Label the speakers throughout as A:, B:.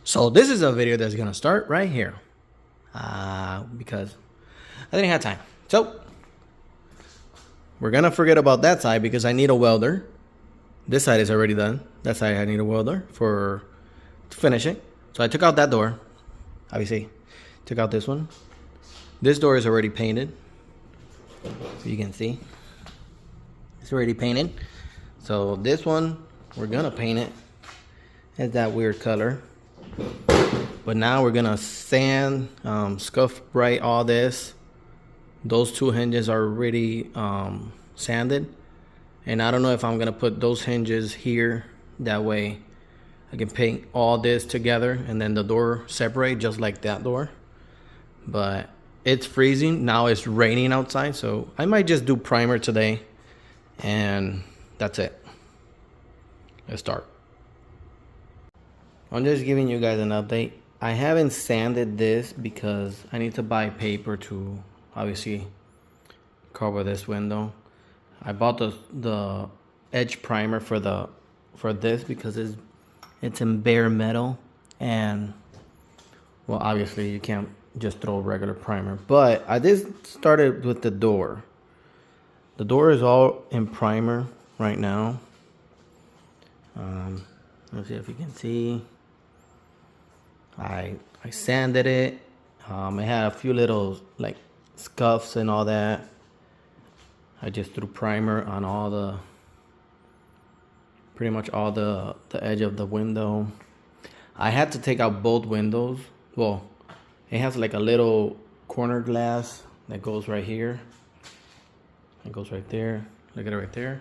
A: So this is a video that's gonna start right here because I didn't have time. So we're gonna forget about that side because I need a welder. This side is already done. That side I need a welder to finish it. So I took out that door. Obviously, took out this one. This door is already painted. So you can see it's already painted. So this one we're gonna paint it. It's that weird color. But now we're gonna sand, scuff bright all this. Those two hinges are already sanded, and I don't know if I'm gonna put those hinges here. That way I can paint all this together and then the door separate just like that door. But it's freezing now. It's raining outside, so I might just do primer today and that's it. Let's start. I'm just giving you guys an update. I haven't sanded this because I need to buy paper to obviously cover this window. I bought the edge primer for this because it's in bare metal, and well, obviously you can't just throw regular primer. But I did started with the door. The door is all in primer right now. Let's see if you can see. I sanded it. It had a few little like scuffs and all that. I just threw primer on pretty much all the edge of the window. I had to take out both windows. Well, it has like a little corner glass that goes right here. It goes right there. Look at it right there.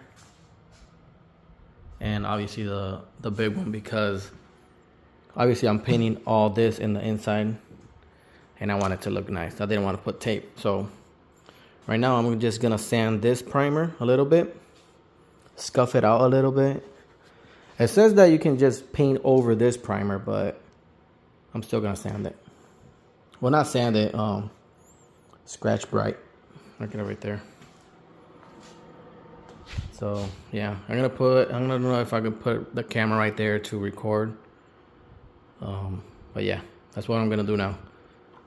A: And obviously the big one, because obviously I'm painting all this in the inside and I want it to look nice. I didn't want to put tape. So right now I'm just gonna sand this primer a little bit, scuff it out a little bit. It says that you can just paint over this primer, but I'm still gonna sand it. Well, not sand it, scratch bright. Look at it right there. So yeah, I don't know if I can put the camera right there to record. But yeah, that's what I'm gonna do now.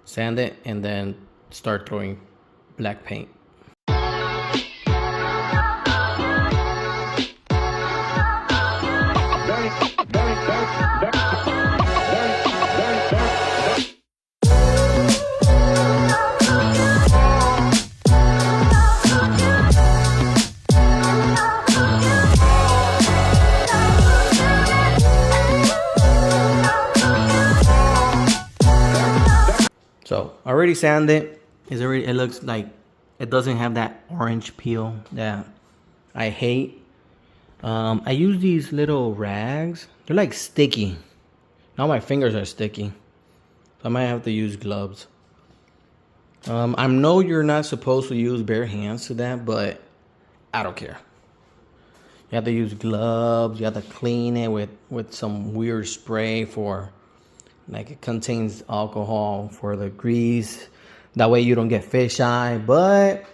A: Sand it and then start throwing black paint. So I already sanded it. It looks like it doesn't have that orange peel that I hate. I use these little rags. They're like sticky. Now my fingers are sticky. So I might have to use gloves. I know you're not supposed to use bare hands to that, but I don't care. You have to use gloves. You have to clean it with some weird spray for, like, it contains alcohol for the grease. That way you don't get fisheye. But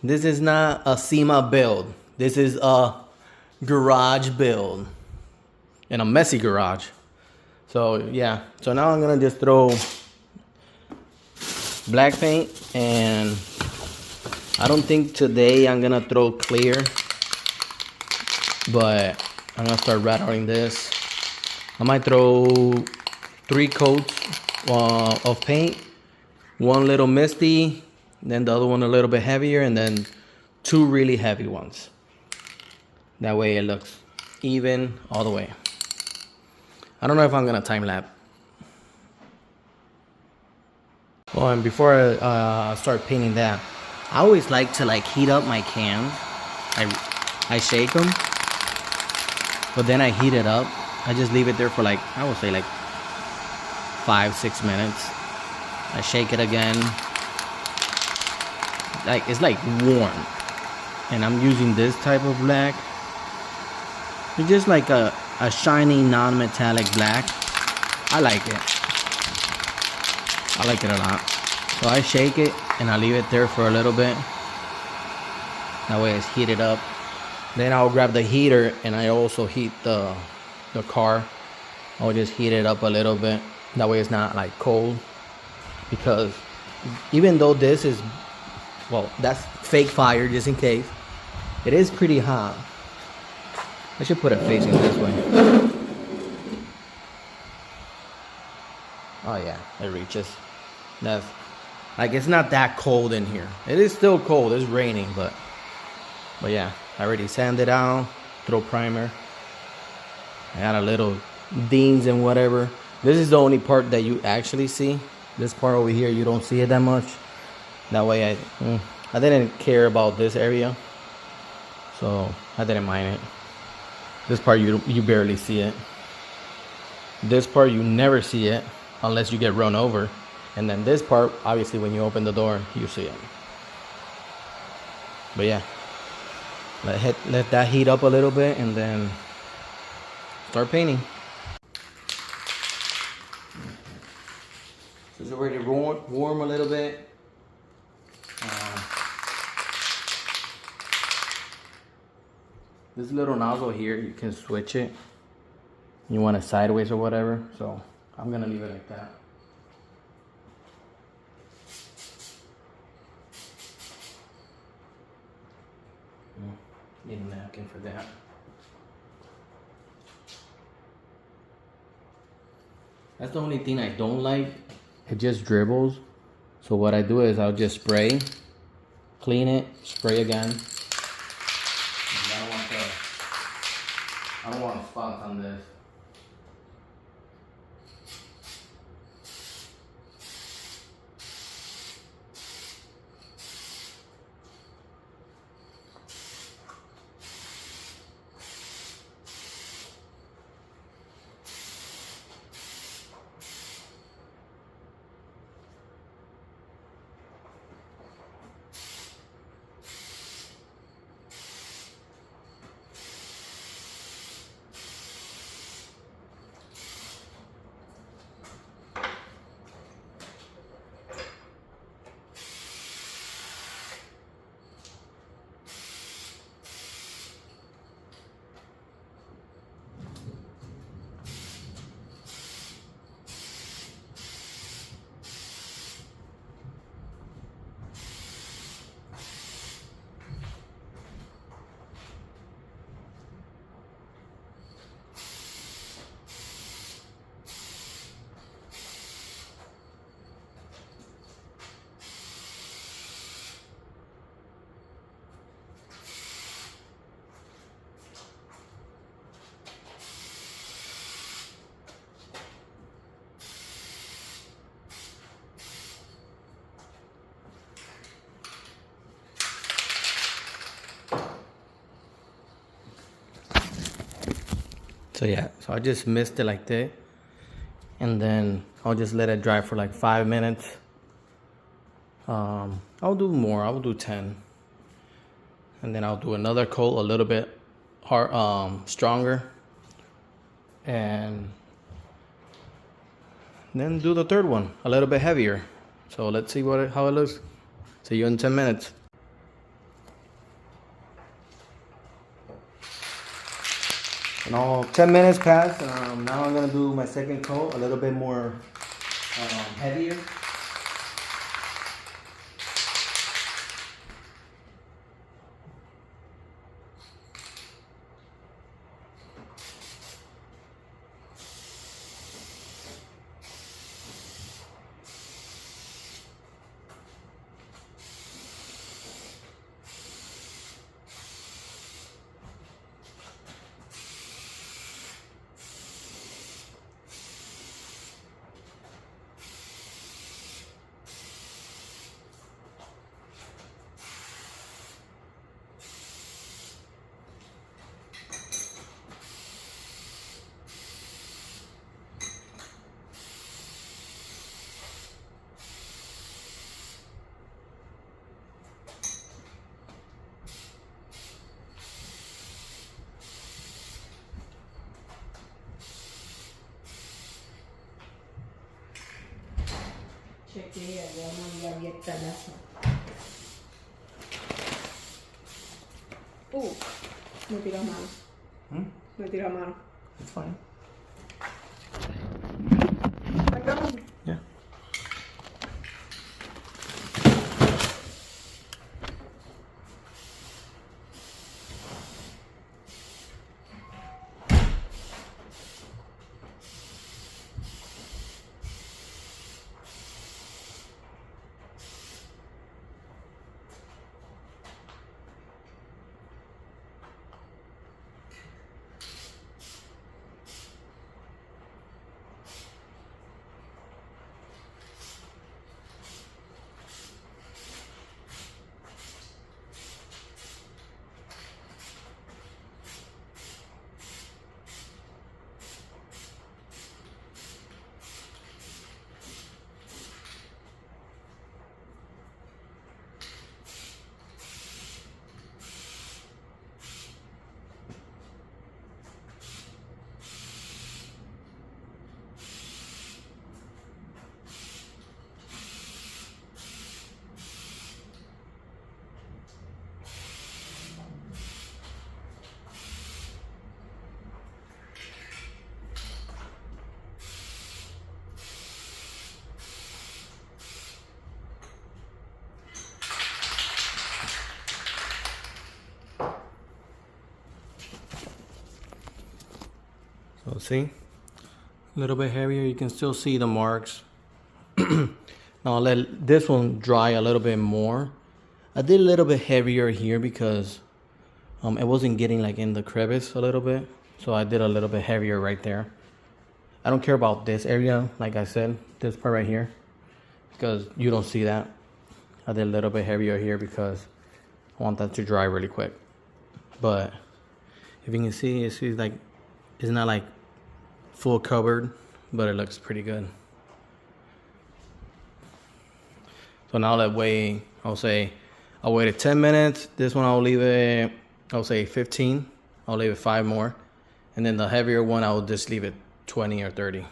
A: this is not a SEMA build. This is a garage build. In a messy garage. So yeah. So now I'm gonna just throw black paint. And I don't think today I'm gonna throw clear. But I'm gonna start rattling this. I might throw 3 coats of paint, one little misty, then the other one a little bit heavier, and then 2 really heavy ones. That way it looks even all the way. I don't know if I'm gonna time lapse. Well, and before I start painting that, I always like to heat up my cans. I shake them, but then I heat it up. I just leave it there for I would say 5-6 minutes. I shake it again. It's warm. And I'm using this type of black. It's just like a shiny non-metallic black. I like it. I like it a lot. So I shake it and I leave it there for a little bit. That way it's heated up. Then I'll grab the heater and I also heat the car I'll just heat it up a little bit. That way it's not like cold. Because even though this is, well, that's fake fire just in case, it is pretty hot. I should put it facing this way. Oh yeah, it reaches. That's like, it's not that cold in here. It is still cold. It's raining, but yeah, I already sanded out. Throw primer. I got a little dings and whatever. This is the only part that you actually see. This part over here, you don't see it that much. That way, I didn't care about this area, so I didn't mind it. This part, you barely see it. This part, you never see it unless you get run over. And then this part, obviously, when you open the door, you see it. But yeah, let that heat up a little bit and then start painting. So it's already warm a little bit. This little nozzle here, you can switch it. You want it sideways or whatever. So I'm gonna leave it like that. Need a napkin for that. That's the only thing I don't like. It just dribbles. So what I do is I'll just spray, clean it, spray again. I don't want spots on this. So yeah, so I just mist it like that, and then I'll just let it dry for like 5 minutes. I'll do more. I'll do 10, and then I'll do another coat a little bit hard, stronger, and then do the third one a little bit heavier. So let's see how it looks. See you in 10 minutes. Now 10 minutes passed. Now I'm gonna do my second coat, a little bit more heavier.
B: Chequea, ya no abierta la. Me tira mano. Me tira mano.
A: It's fine. So see, a little bit heavier. You can still see the marks. Now I'll let this one dry a little bit more. I did a little bit heavier here because it wasn't getting like in the crevice a little bit. So I did a little bit heavier right there. I don't care about this area, like I said, this part right here, because you don't see that. I did a little bit heavier here because I want that to dry really quick. But if you can see, it's like, it's not like full covered, but it looks pretty good. So now that way, I'll wait 10 minutes. This one I'll leave it, I'll say 15. I'll leave it 5 more. And then the heavier one, I'll just leave it 20 or 30.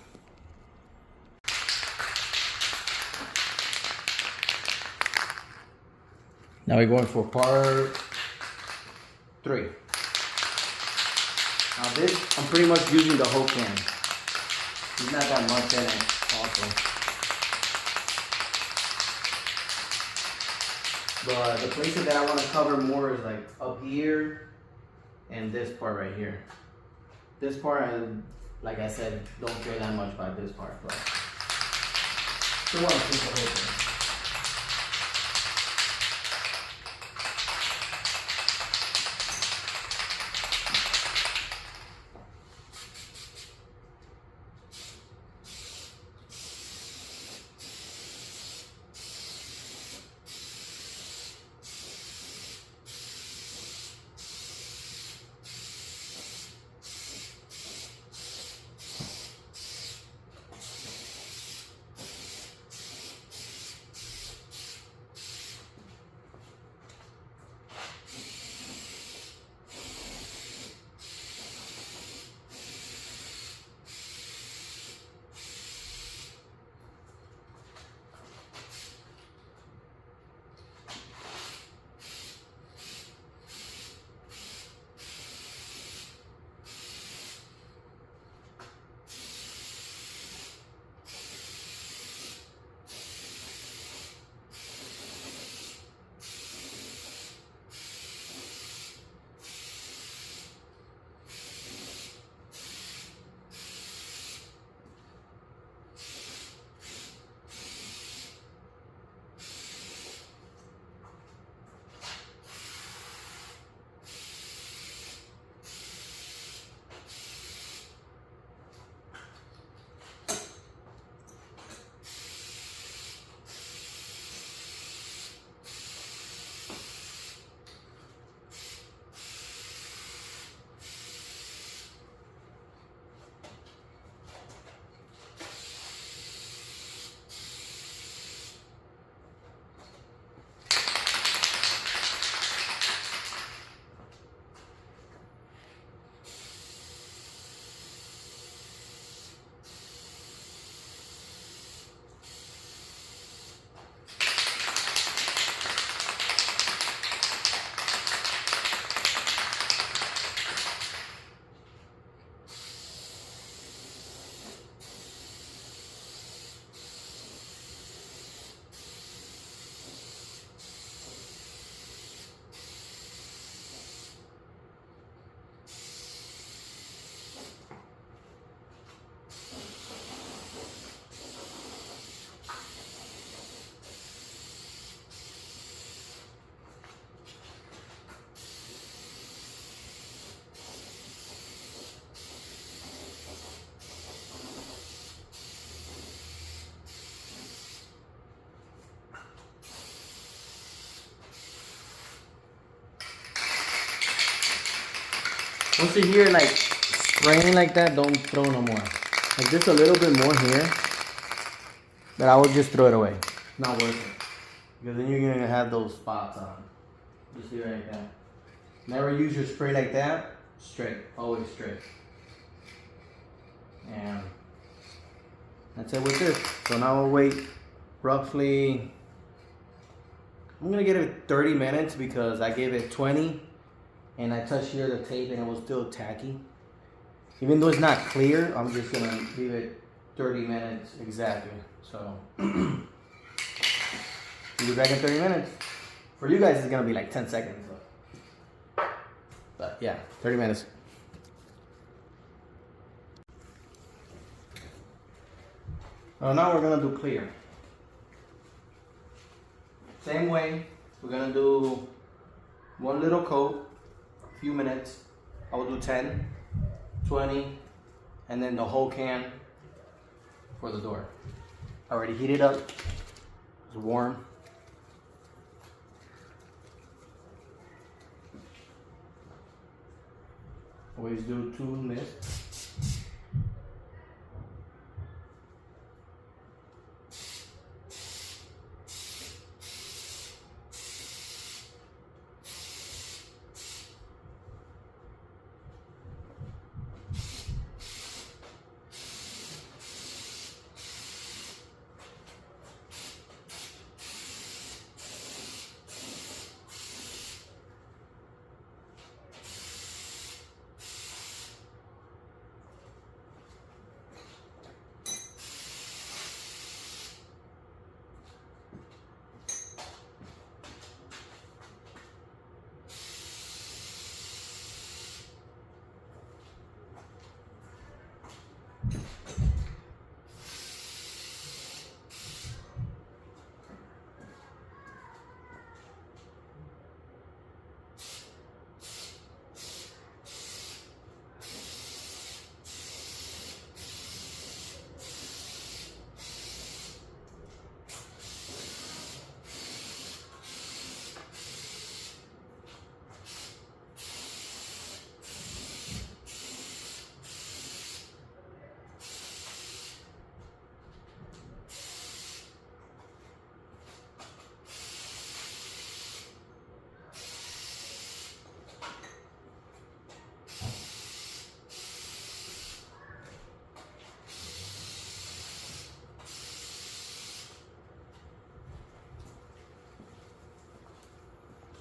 A: Now we're going for part 3. Now this, I'm pretty much using the whole can. There's not that much in it also. But the places that I want to cover more is like up here and this part right here. This part, like I said, don't care that much about this part, but still want to keep the whole thing. Once you hear like spraying like that, don't throw no more. Like just a little bit more here, but I will just throw it away. Not worth it. Because then you're gonna have those spots on. Just do it like that. Never use your spray like that. Straight, always straight. And that's it with this. So now we'll wait roughly, I'm gonna give it 30 minutes because I gave it 20 and I touched here the tape and it was still tacky. Even though it's not clear, I'm just gonna leave it 30 minutes exactly. So, we'll be back in 30 minutes. For you guys, it's gonna be like 10 seconds. But yeah, 30 minutes. Now we're gonna do clear. Same way, we're gonna do one little coat, a few minutes. I will do 10, 20, and then the whole can for the door. Already heated up, it's warm. Always do 2 mists.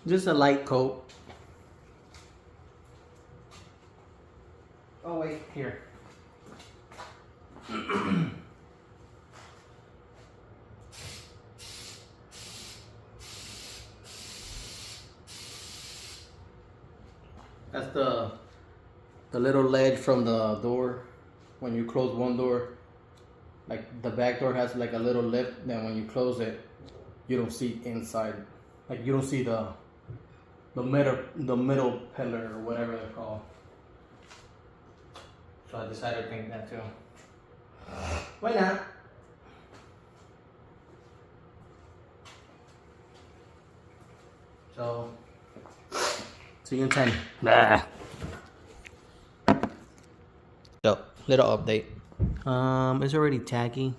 A: Just a light coat. Oh wait, here. That's the little ledge from the door. When you close one door, like the back door has like a little lip, then when you close it, you don't see inside. Like you don't see the middle pillar or whatever they're called. So I decided to paint that too. Why not? So see you in 10. Blah. So little update. It's already tacky.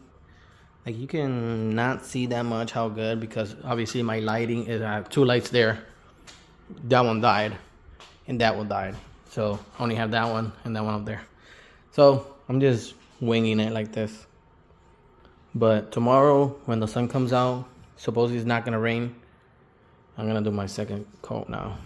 A: Like you can not see that much how good, because obviously my lighting is, I have 2 lights there. That one died and that one died, so I only have that one and that one up there. So I'm just winging it like this. But tomorrow when the sun comes out, supposedly it's not gonna rain, I'm gonna do my second coat now.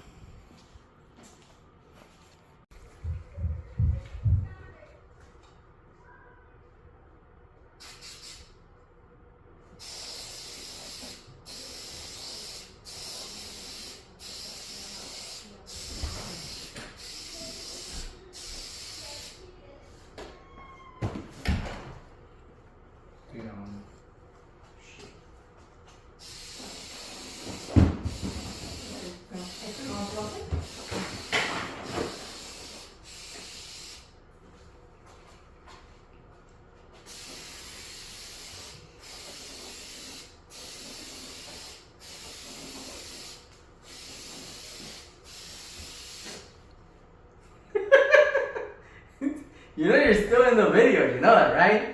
A: You know you're still in the video, you know that, right?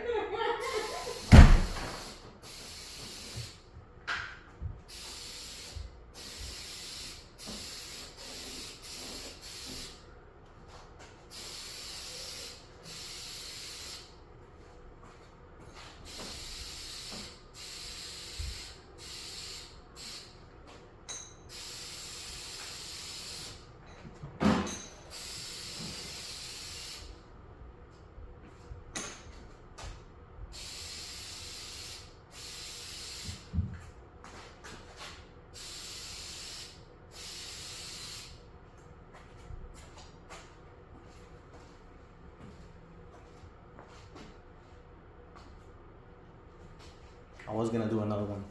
A: I was gonna do another one,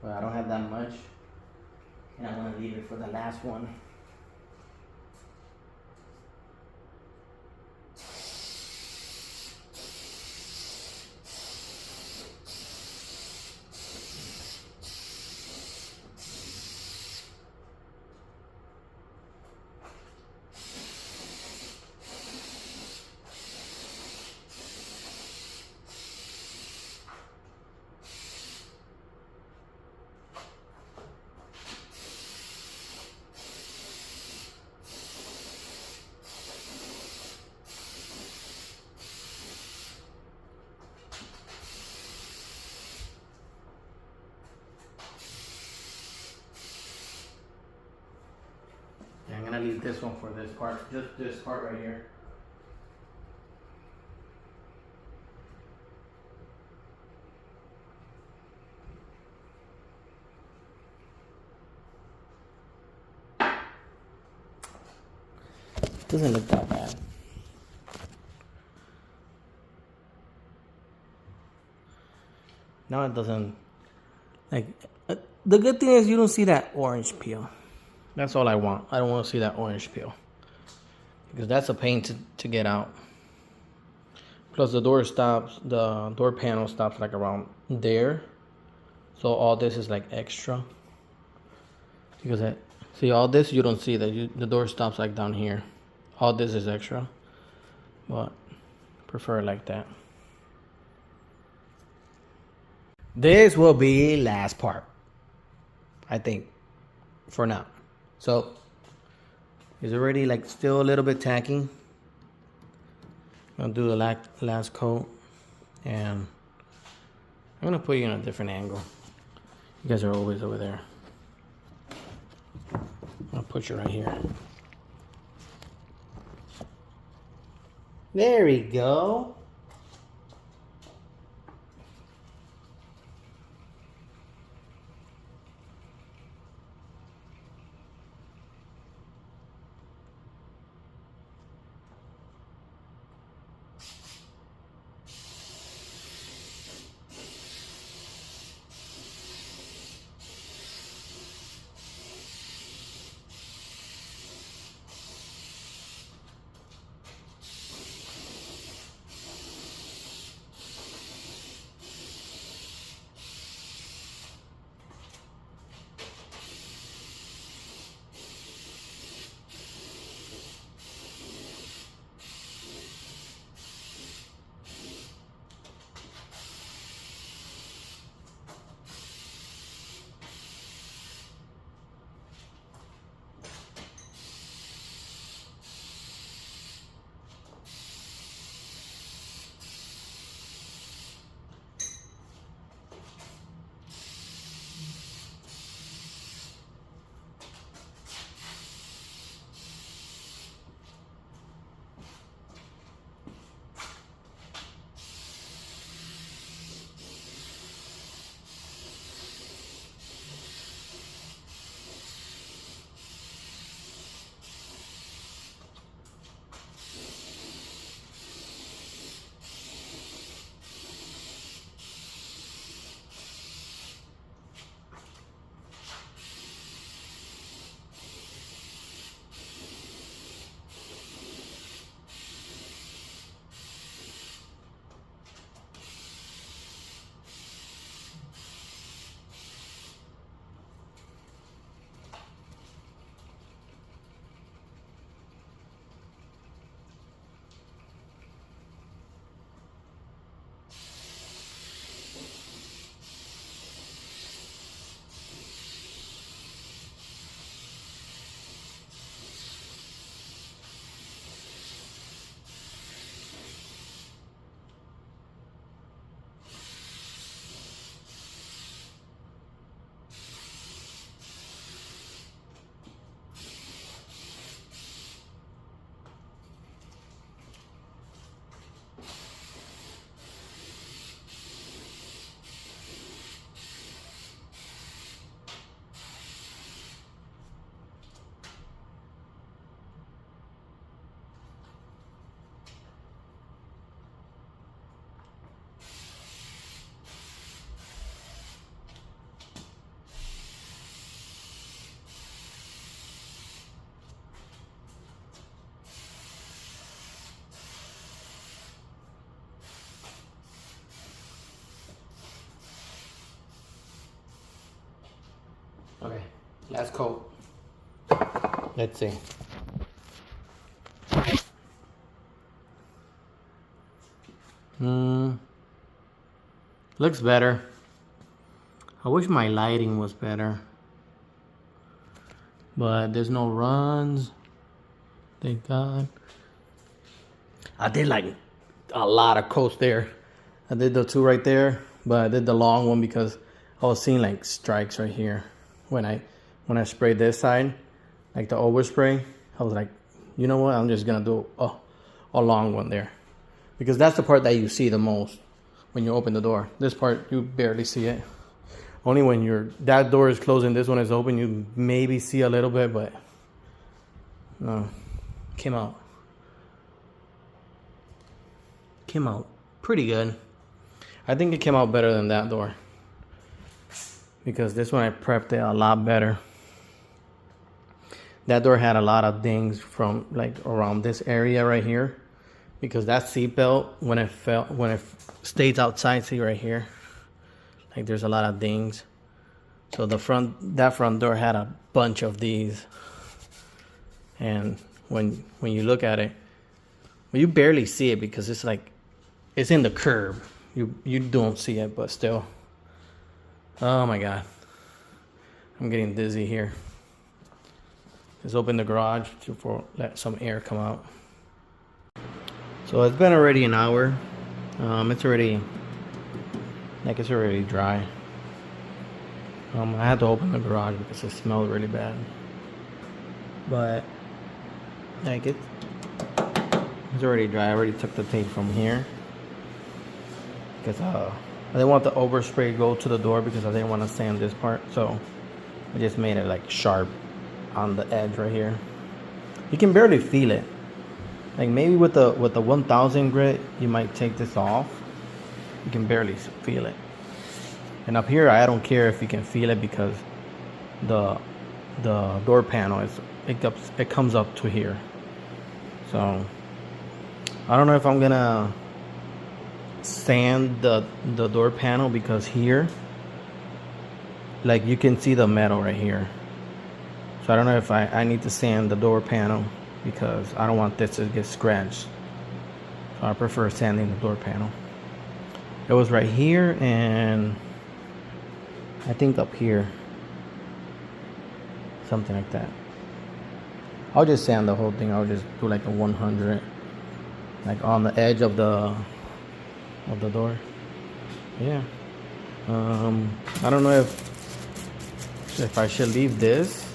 A: but I don't have that much, and I'm gonna leave it for the last one. Yeah, I'm gonna leave this one for this part, just this part right here. Doesn't look that bad. Now it doesn't, like, the good thing is you don't see that orange peel. That's all I want. I don't want to see that orange peel, because that's a pain to get out. Plus the door stops, the door panel stops like around there. So all this is like extra. Because see, all this you don't see that, the door stops like down here. All this is extra, but prefer it like that. This will be last part, I think, for now. So it's already like still a little bit tacky. I'll do the last coat, and I'm gonna put you in a different angle. You guys are always over there. I'll put you right here. There we go. Last coat. Let's see. Looks better. I wish my lighting was better. But there's no runs. Thank God. I did like a lot of coats there. I did the 2 right there, but I did the long one because I was seeing like strikes right here. When I sprayed this side, like the overspray, I was like, you know what? I'm just gonna do a long one there. Because that's the part that you see the most when you open the door. This part, you barely see it. Only when that door is closed and this one is open, you maybe see a little bit, but no, came out pretty good. I think it came out better than that door because this one I prepped it a lot better. That door had a lot of dings from like around this area right here because that seatbelt when it stays outside, see right here, like there's a lot of dings. So that front door had a bunch of these, and when you look at it, well, you barely see it because it's like it's in the curb. You don't see it, but still. Oh my God, I'm getting dizzy here. Let's open the garage to let some air come out. So it's been already an hour. It's already dry. I had to open the garage because it smelled really bad. But like it's already dry. I already took the tape from here because I didn't want the overspray to go to the door because I didn't want to sand this part. So I just made it like sharp on the edge right here. You can barely feel it. Like maybe with the 1000 grit, you might take this off. You can barely feel it. And up here, I don't care if you can feel it because the door panel it comes up to here. So I don't know if I'm gonna sand the door panel because here, like you can see the metal right here. So I don't know if I need to sand the door panel because I don't want this to get scratched. So I prefer sanding the door panel. It was right here and I think up here, something like that. I'll just sand the whole thing. I'll just do like a 100, like on the edge of the door. Yeah. I don't know if I should leave this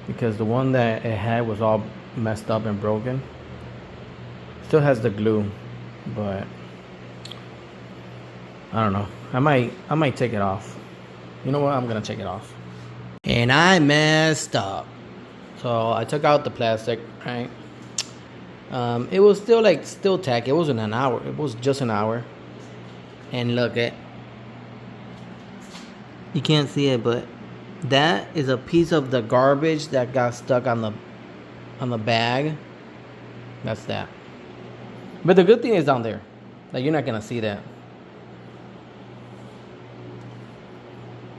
A: because the one that it had was all messed up and broken. Still has the glue, but I don't know. I might take it off. You know what? I'm gonna take it off. And I messed up. So I took out the plastic, right? It was still tacky. It wasn't an hour. It was just an hour. And look at, you can't see it, but that is a piece of the garbage that got stuck on the bag. That's that. But the good thing is down there. Like you're not gonna see that.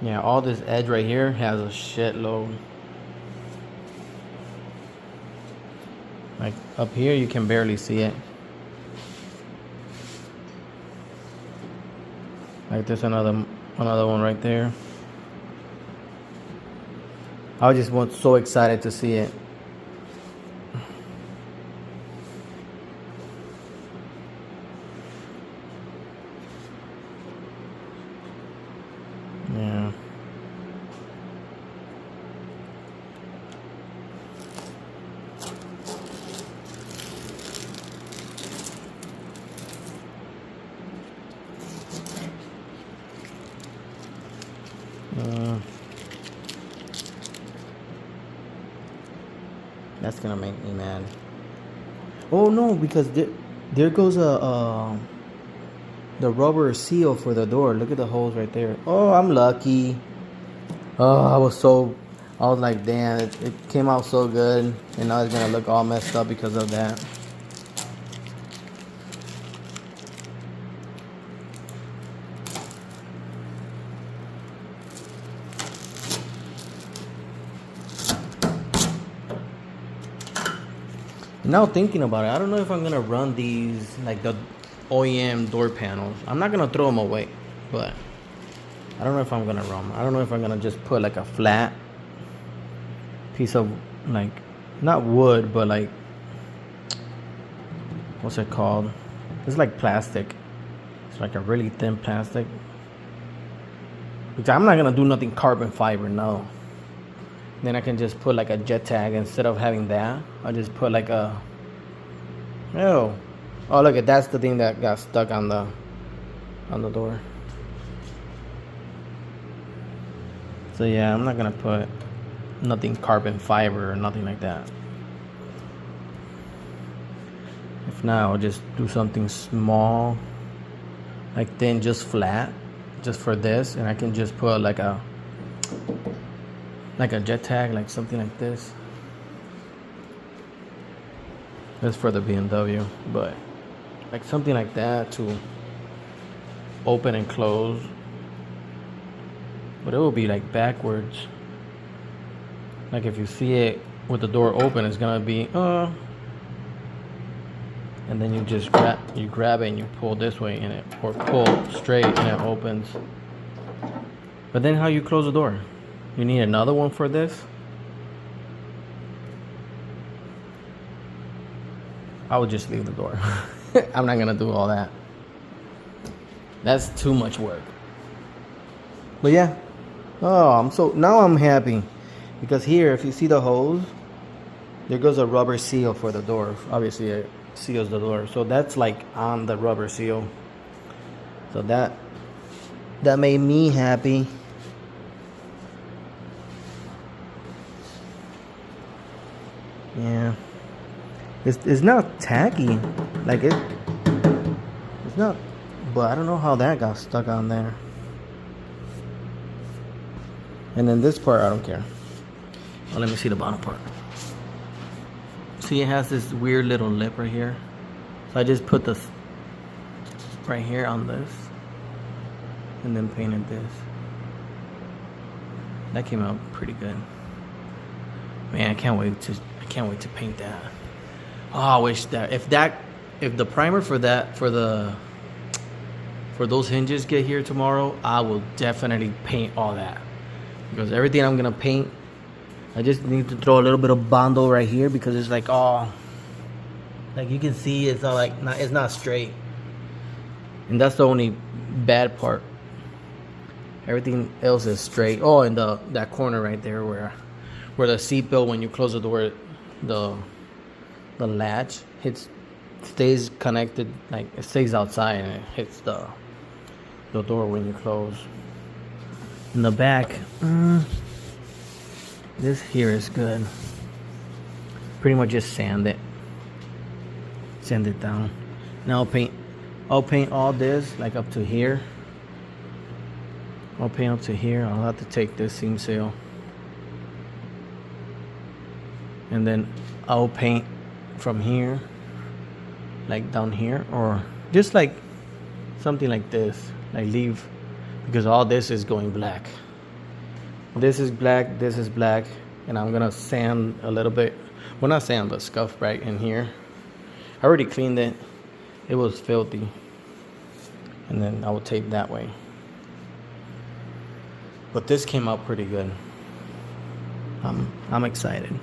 A: Yeah, all this edge right here has a shitload. Like up here, you can barely see it. Like there's another one right there. I just was so excited to see it. Yeah. That's gonna make me mad. Oh no, because there goes the rubber seal for the door. Look at the holes right there. Oh, I'm lucky. Oh, I was like, damn, it came out so good, and now it's gonna look all messed up because of that. Now thinking about it, I don't know if I'm gonna run these like the OEM door panels. I'm not gonna throw them away, but I don't know if I'm gonna run them. I don't know if I'm gonna just put like a flat piece of like not wood, but like what's it called? It's like plastic. It's like a really thin plastic. Because I'm not gonna do nothing carbon fiber, no. Then I can just put like a jet tag instead of having that. I'll just put like a oh look at that's the thing that got stuck on the door. So yeah, I'm not gonna put nothing carbon fiber or nothing like that. If not, I'll just do something small, like thin, just flat, just for this, and I can just put like a jet tag, like something like this. That's for the BMW, but like something like that to open and close. But it will be like backwards. Like if you see it with the door open, it's gonna be and then you just grab it and you pull this way in it, or pull straight and it opens. But then how you close the door? You need another one for this? I would just leave the door. I'm not gonna do all that. That's too much work. But yeah. Oh, now I'm happy. Because here, if you see the hose, there goes a rubber seal for the door. Obviously, it seals the door. So that's like on the rubber seal. So that made me happy. Yeah. It's not tacky. Like it's not, but I don't know how that got stuck on there. And then this part, I don't care. Oh, let me see the bottom part. See, it has this weird little lip right here. So I just put this right here on this, and then painted this. That came out pretty good. Man, I can't wait to paint that. Oh, I wish that if the primer for those hinges get here tomorrow, I will definitely paint all that. Because everything I'm gonna paint, I just need to throw a little bit of bondo right here because it's like like you can see it's not like it's not straight, and that's the only bad part. Everything else is straight. Oh, and that corner right there where the seatbelt, when you close the door, the latch stays connected, like it stays outside and it hits the door when you close. In the back, this here is good. Pretty much just sand it down. Now I'll paint all this like up to here. I'll paint up to here. I'll have to take this seam seal, and then I'll paint from here, like down here, or just like something like this, like leave, because all this is going black. This is black, this is black, and I'm gonna sand a little bit. Well, not sand, but scuff right in here. I already cleaned it. It was filthy. And then I will tape that way. But this came out pretty good. I'm excited.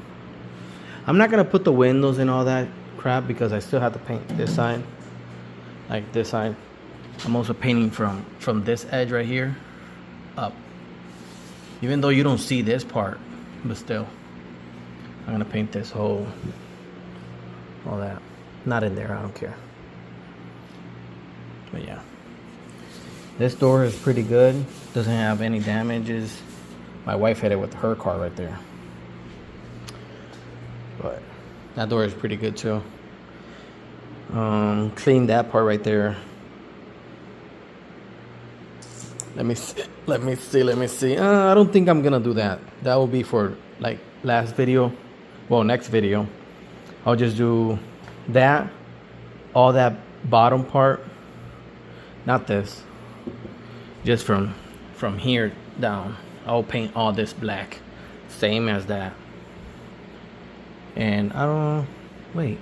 A: I'm not gonna put the windows and all that crap because I still have to paint this side. Like this side. I'm also painting from this edge right here up. Even though you don't see this part, but still. I'm gonna paint this whole, all that. Not in there, I don't care. But yeah. This door is pretty good. Doesn't have any damages. My wife hit it with her car right there. But that door is pretty good too. Clean that part right there. Let me see. I don't think I'm gonna do that. That will be for like last video. Well, next video. I'll just do that. All that bottom part. Not this. Just from here down. I'll paint all this black. Same as that. And I don't... Wait.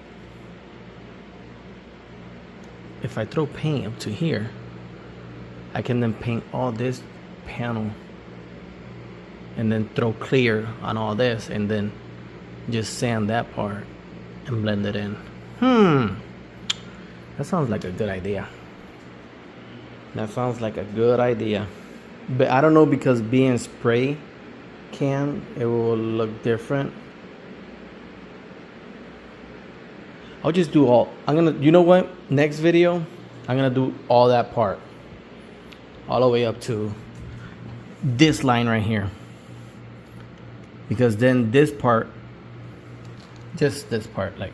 A: if I throw paint up to here, I can then paint all this panel and then throw clear on all this and then just sand that part and blend it in. That sounds like a good idea. That sounds like a good idea. But I don't know, because being spray can, it will look different. I'll just do all. You know what? Next video, I'm gonna do all that part. All the way up to this line right here. Because then this part, just this part, like,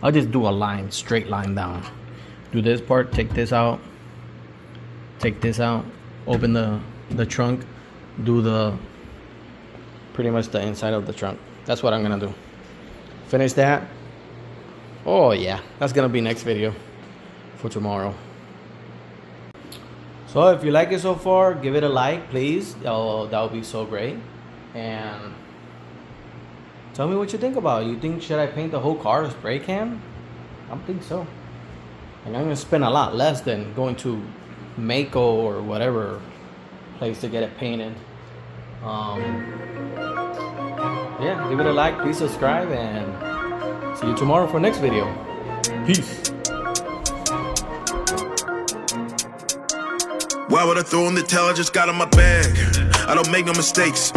A: I'll just do a line, straight line down. Do this part, take this out, open the trunk, do pretty much the inside of the trunk. That's what I'm gonna do. Finish that. Oh yeah, that's gonna be next video for tomorrow. So if you like it so far, give it a like, please. That would be so great. And tell me what you think about it. You think, should I paint the whole car a spray can? I don't think so. And I'm gonna spend a lot less than going to Mako or whatever place to get it painted. Yeah, give it a like, please subscribe, and see you tomorrow for next video. Peace.
C: Why would I throw in the towel? I just got in my bag. I don't make no mistakes.